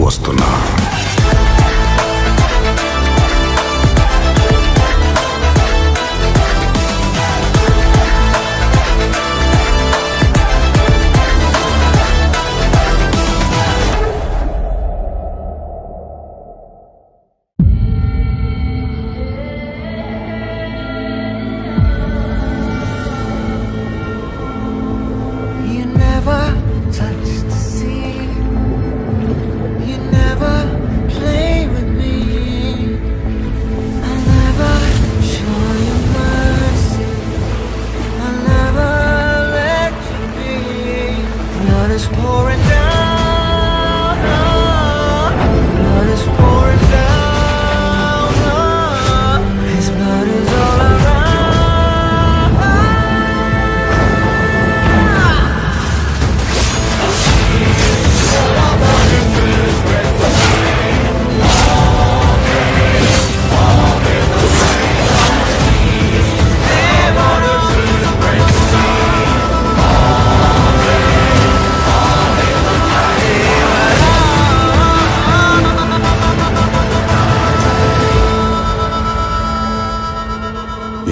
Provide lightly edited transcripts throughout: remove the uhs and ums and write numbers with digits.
వస్తున్నా.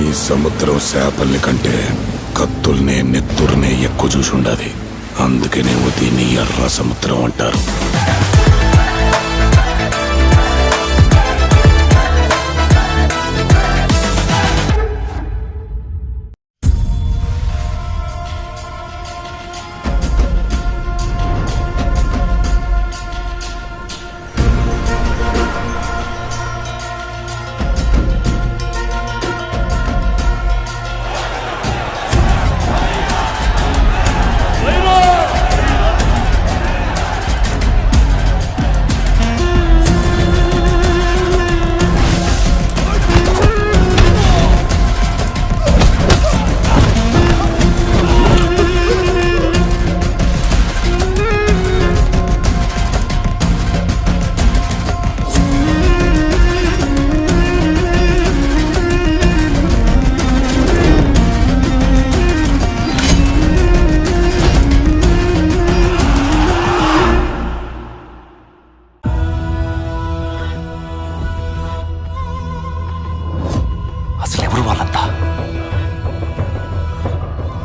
ఈ సముద్రం చేపల్ని కంటే కత్తుల్నే నెత్తుర్నే ఎక్కువ చూసుండాది. అందుకేనేమో దీన్ని ఎర్ర సముద్రం అంటారు.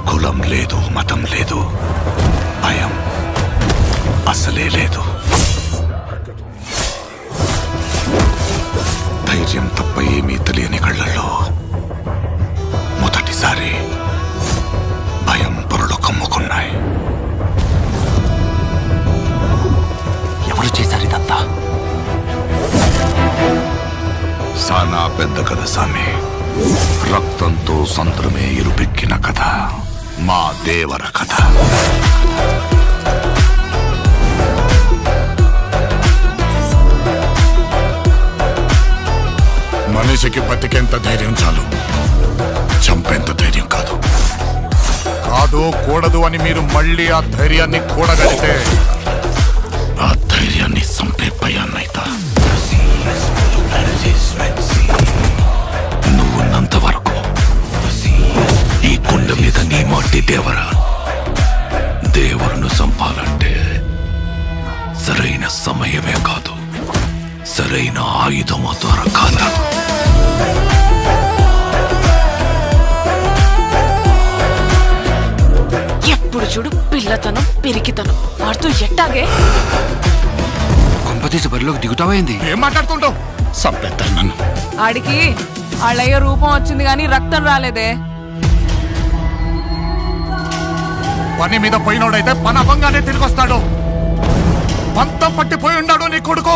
కులం లేదు, మతం లేదు, భయం అసలే లేదు. ధైర్యం తప్ప ఏమీ తెలియని కళ్ళల్లో మొదటిసారి భయం పొరలు కమ్ముకున్నాయి. ఎవరు చేశారు ఇదంతా? సానా పెద్ద కథ సామి. రక్తంతో సంద్రమే ఇరుపెక్కిన కథ మా దేవర కథ. మనిషికి బతికేంత ధైర్యం చాలు, చంపేంత ధైర్యం కాదు. కాదు కూడదు అని మీరు మళ్ళీ ఆ ధైర్యాన్ని కూడగలిగితే ఆ ధైర్యాన్ని చంపే భయాన్నైతా. నువ్వున్నంత వరకు ఈ కుండ మీద నీ మట్టి దేవరా. దేవులను చంపాలంటే సరైన సమయమే కాదు, సరైన ఆయుధము దొరకాల. ఎప్పుడు చూడు పిల్లతనం పెరిగితనం వాడుతూ ఎట్టాగే. కొంపతీసి బరిలోకి దిగుతావైంది. ఏం మాట్లాడుతుంటావు? చంపేస్తారు నన్ను. ఆడికి వాళ్ళయ్య రూపం వచ్చింది గాని రక్తం రాలేదే. పని మీద పోయినోడైతే పని అవ్వంగానే తిరిగి వస్తాడు. పంతం పట్టిపోయి ఉన్నాడు నీ కొడుకు.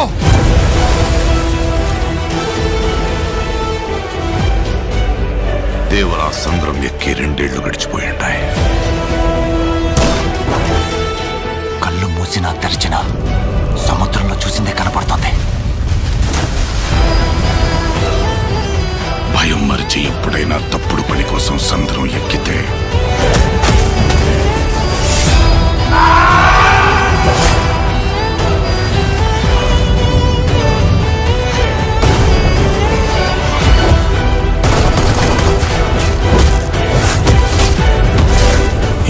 దేవరా సంద్రం ఎక్కి 2 ఏళ్లు గడిచిపోయింటాయి. కళ్ళు మూసినా తెరిచినా సముద్రంలో చూసిందే కనపడుతోంది. భయం మరిచి ఎప్పుడైనా తప్పుడు పని కోసం సంద్రం ఎక్కితే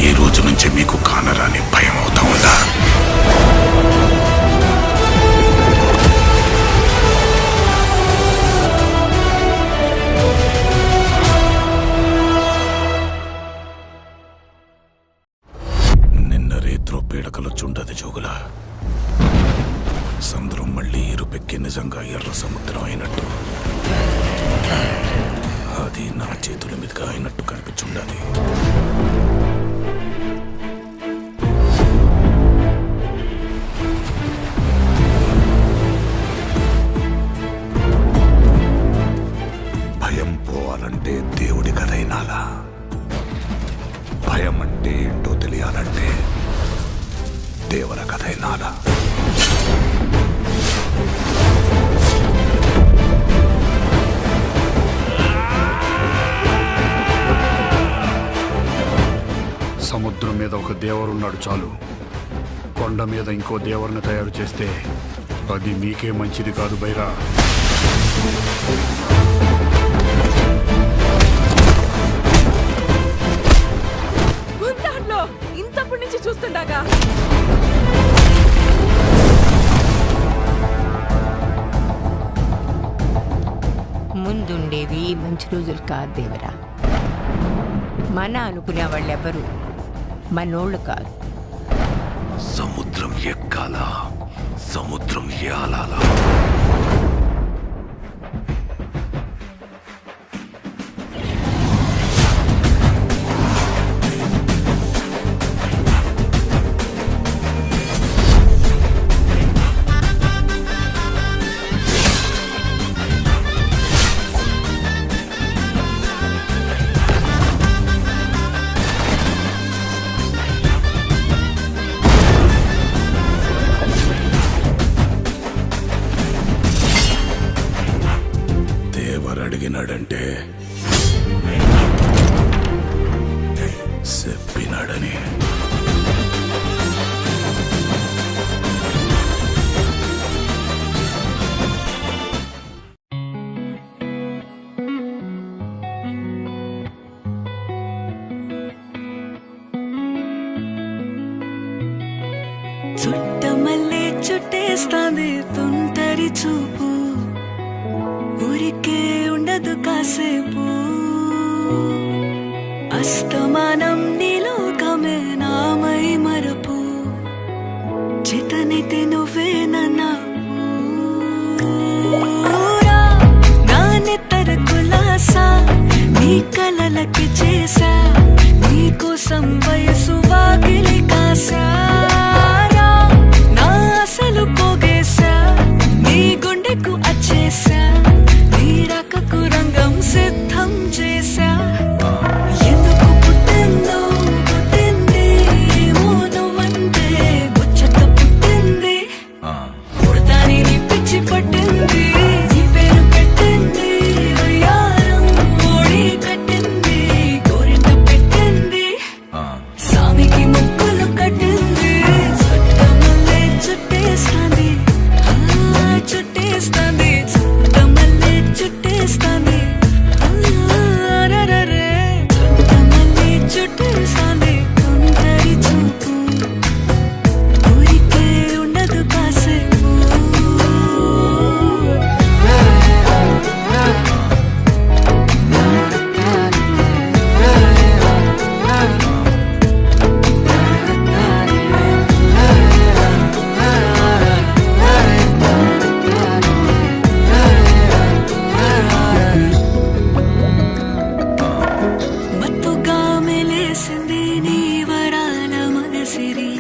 ఈ రోజు నుంచి మీకు కానరాని భయం అవుతా ఉందా? సముద్రం మళ్ళీ ఎరుపెక్కి నిజంగా ఎర్ర సముద్రం అయినట్టు, అది నా చేతుల మీదుగా అయినట్టు కనిపించుండాలి. భయం పోవాలంటే దేవుడి కథైనాలా, భయం అంటే ఏంటో తెలియాలంటే దేవర కథైనాలా. సముద్రం మీద ఒక దేవరున్నాడు చాలు, కొండ మీద ఇంకో దేవరుని తయారు చేస్తే అది మీకే మంచిది కాదు బైరా. ఇంతప్పటి నుంచి చూస్తుండగా ముందుండేవి మంచి రోజులు కాదు దేవరా. మన అనుకునే వాళ్ళెవరు మనోళ్ళు కాదు. సముద్రం ఎక్కాల, సముద్రం ఏలాల. అడిగినాడంటే చెప్పినాడని. చుట్టమల్లే చుట్టేస్తాంది తుంటరి చూపు, ఊరికే ఉండదు కాసేపు. అస్తమానం నీలోకమే నామై మరపు, చితనైతే నువ్వే నన్నా నాన్నెత్తర కులాసా నీ కలలకి చేసా, నీకోసం వయసు వాకిలి కాసా. నా అసలు పోగేశా, నీ గుండెకు అచ్చేసా, నీ రకకు రంగం సిద్ధం చేశా. ఎందుకు పుట్టిందో పుట్టింది, ఏమో నువ్వంటే ముచ్చట పుట్టింది. పుడతాని నీ పిచ్చి పట్టింది, నీ పేరు పెట్టింది వయ్యారం, ఓడి కట్టింది గోరింట పెట్టింది, సామికి ముక్కులు కట్టింది. చుట్టమల్లే చుట్టేస్తాంది, చుట్టేస్తాంది, చుట్టమల్లే చుట్టేస్తాంది, రరరే చుట్టమల్లే చుట్టేస్తాంది. తుంటరి చూపు, ఊరికే ఉండదు కాసేపు. మత్తుగా మెలేసింది నీ వరాల మగసిరి,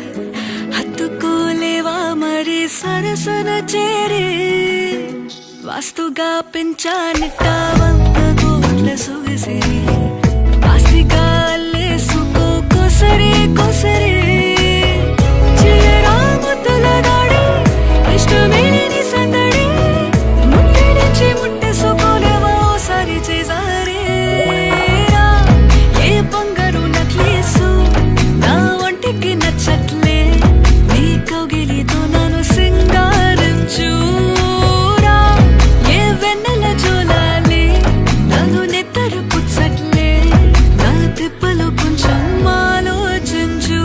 హత్తుకోలేవా మరి సరసన చేరి. వాస్తుగా పెంచానిట్ట 100 కోట్ల సొగసిరి, ఆస్తిగా అల్లేసుకో కొసరి కొసరి. చిరరామతుల దాడి ఇష్టమేని సందడి, ముట్టడిచి ముట్టేసుకోలేవా ఓసారి చేసారి. ఏ బంగారు నక్లీసు నా ఒంటికి నచ్చట్లే, నీ కౌగిలితో నన్ను సింగారించురా. ఏ వెన్నెల జోలాలి నన్ను నెత్తరు పుచ్చట్లే, నా తిప్పలు కొంచెం ఆలోచించు.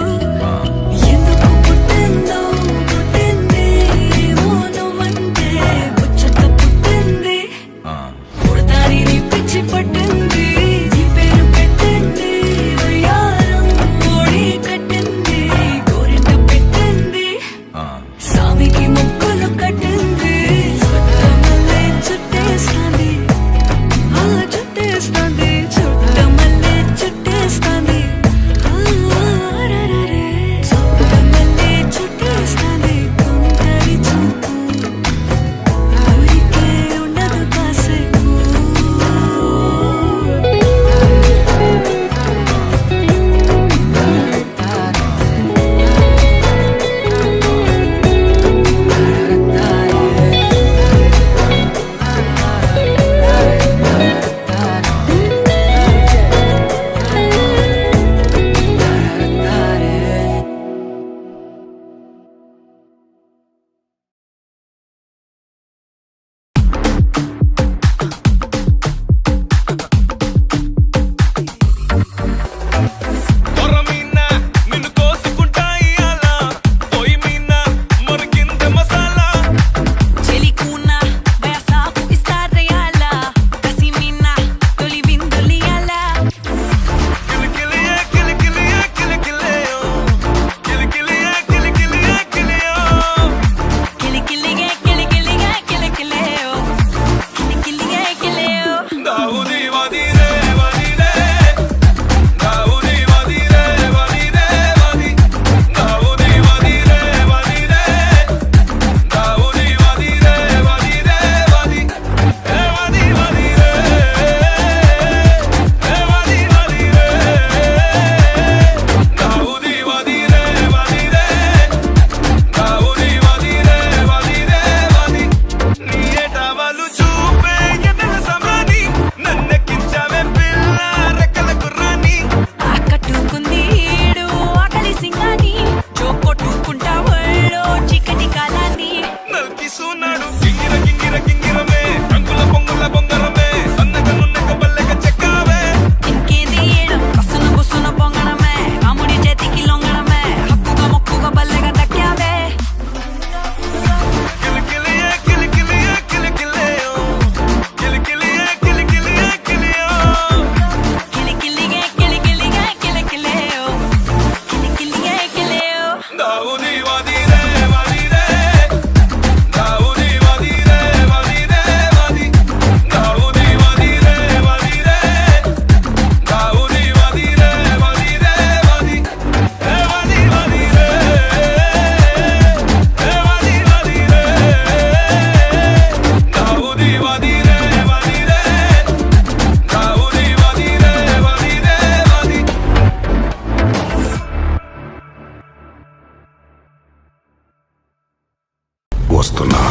వస్తున్నా.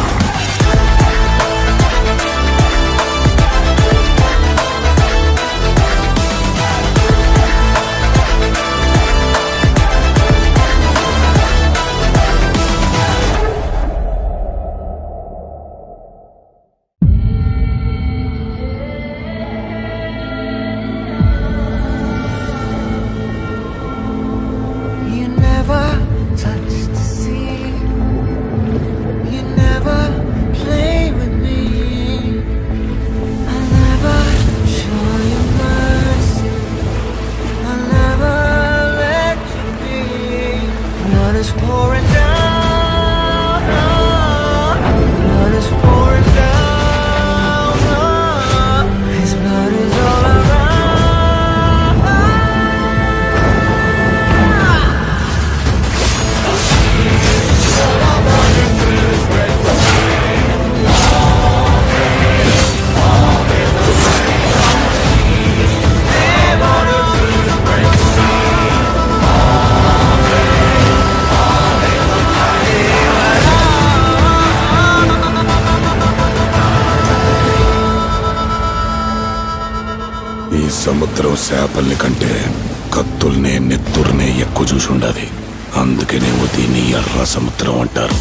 You never touch the sea. You never play with me. I never show you mercy. I never let you be. Blood is pouring down. Blood is pouring down. His blood is all around. ఈ సముద్రం చేపల్ని కంటే కత్తుల్నే నెత్తుర్నే ఎక్కువ చూసుండాది. అందుకనేమో దీన్ని ఎర్ర సముద్రం అంటారు.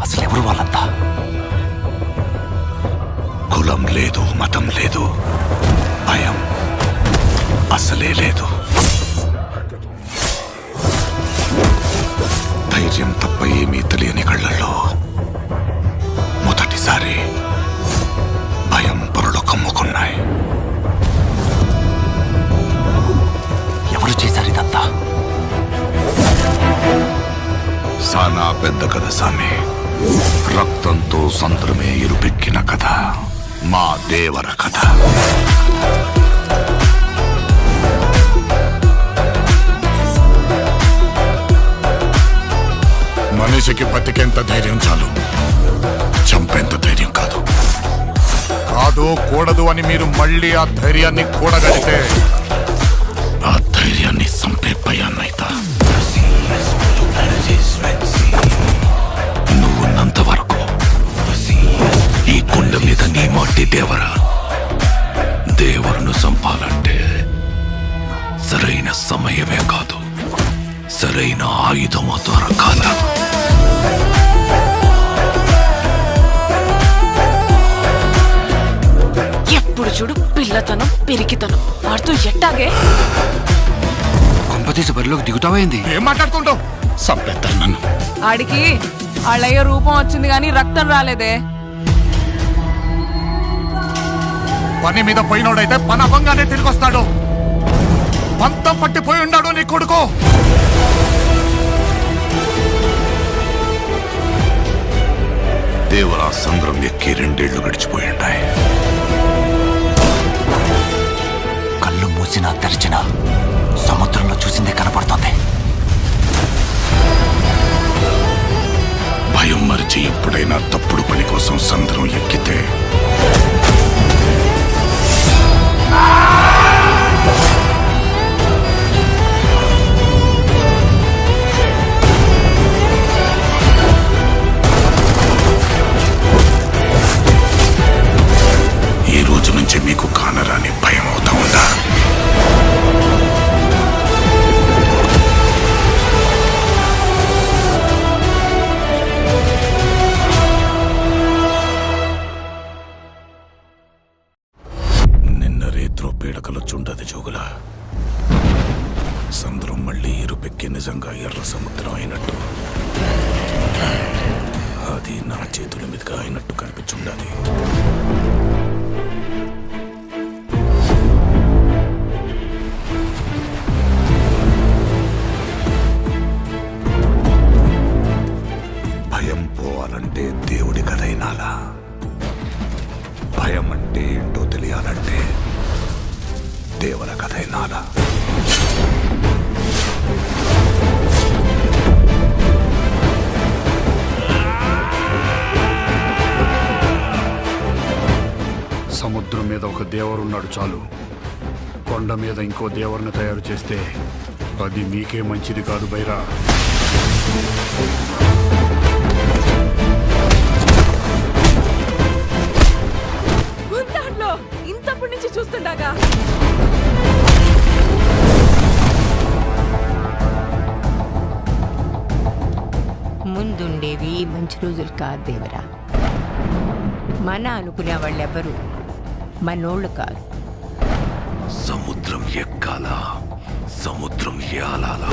అసలు ఎవరు వాళ్ళంతా? కులం లేదు, మతం లేదు, భయం అసలే లేదు. ధైర్యం తప్ప ఏమీ తెలియని కళ్ళల్లో మొదటిసారి భయం పొరలు కమ్ముకున్నాయి. ఎవరు చేశారు ఇదంతా? సానా పెద్ద కథ సామి. రక్తంతో సంద్రమే ఇరుపెక్కిన కథ మా దేవర కథ. మనిషికి బతికేంత ధైర్యం చాలు, చంపేంత ధైర్యం కాదు. కాదు కూడదు అని మీరు మళ్ళీ ఆ ధైర్యాన్ని కూడగలిగితే ఆ ధైర్యాన్ని చంపే భయాన్నైతా. నువ్వున్నంత వరకు ఈ కొండ మీద నీ మట్టి దేవరా. దేవరును చంపాలంటే సరైన సమయమే కాదు, సరైన ఆయుధము దొరకాల. ఎప్పుడు చూడు పిల్లతనం పిరికితనం వాడుతూ ఎట్టాగే. కొంపతీసి బరిలోకి దిగుతావైంది? ఏం మాట్లాడుతుంటావు? చంపేస్తారు నన్ను. ఆడికి వాళ్ళయ్య రూపం వచ్చింది కానీ రక్తం రాలేదే. పని మీద పోయినోడైతే పని అవ్వంగానే తిరిగి వస్తాడు. పంతం పట్టిపోయి ఉన్నాడు నీ కొడుకు. దేవరా సంద్రం ఎక్కి 2 ఏళ్లు గడిచిపోయింటాయి. కళ్ళు మూసినా తెరిచినా సముద్రంలో చూసిందే కనపడుతోంది. భయం మరిచి ఎప్పుడైనా తప్పుడు పని కోసం సంద్రం ఎక్కితే ఈ రోజు నుంచి మీకు కానరాని భయం అవుతా ఉందా? మళ్ళీ ఇరుపెక్కి నిజంగా ఎర్ర సముద్రం అయినట్టు, అది నా చేతుల మీదుగా అయినట్టు కనిపించుండాలి. భయం పోవాలంటే దేవుడి కథైనాలా, భయం అంటే ఏంటో తెలియాలంటే దేవర కథైనాలా. సముద్రం మీద ఒక దేవరున్నాడు చాలు, కొండ మీద ఇంకో దేవరుని తయారు చేస్తే అది మీకే మంచిది కాదు బైరా. దాంట్లో ఇంతప్పటి నుంచి చూస్తుండగా ముందుండేవి మంచి రోజులు కాదు దేవరా. మన అనుకునే వాళ్ళెవరు మనోళ్ళు కాదు. సముద్రం ఎక్కాలా, సముద్రం ఏలాలా.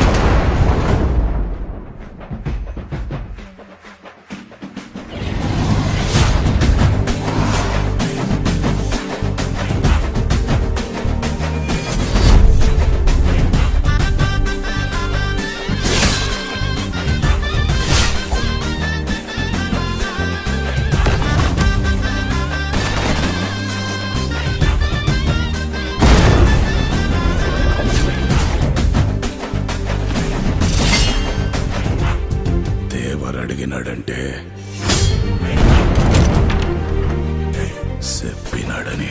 అడిగినాడంటే చెప్పినాడని